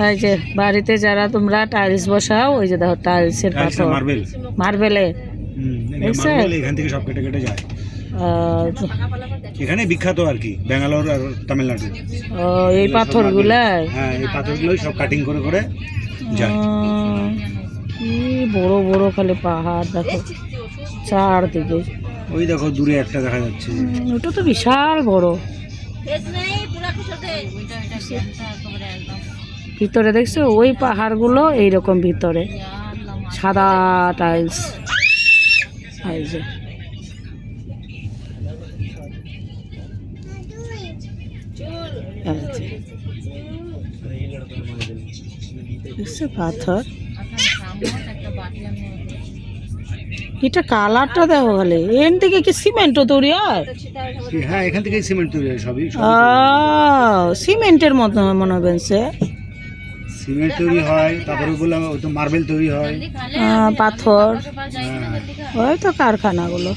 এই যে বাড়িতে যারা তোমরা টাইলস বসাও, ওই যে দেখো টাইলসের পাথর, মার্বেলে দেখছো? এখান থেকে সব কেটে কেটে যায়। এখানে বিখ্যাত আর কি ব্যাঙ্গালোর আর তামিলনাড়ু। এই পাথরগুলাই, হ্যাঁ এই পাথরগুলোই সব কাটিং করে করে যায়। কি বড় বড় খালি পাহাড় দেখো চারদিকে। ওই দেখো দূরে একটা দেখা যাচ্ছে। ওটা তো বিশাল বড়। ভিতরে দেখছো ওই পাহাড়গুলো এইরকম ভিতরে সাদা টাইলস। এই যে দেখছো পাথর, এটা কালারটা দেখো খালি। এর থেকে কি সিমেন্টও তৈরি হয়? হ্যাঁ এখান থেকে সিমেন্ট তৈরি হয় সবই। সিমেন্টের মতো মনে হচ্ছে। সিমেন্ট তৈরি হয়, তারপরে বললাম ওই তো মার্বেল তৈরি হয়, পাথর, ওই তো কারখানাগুলো।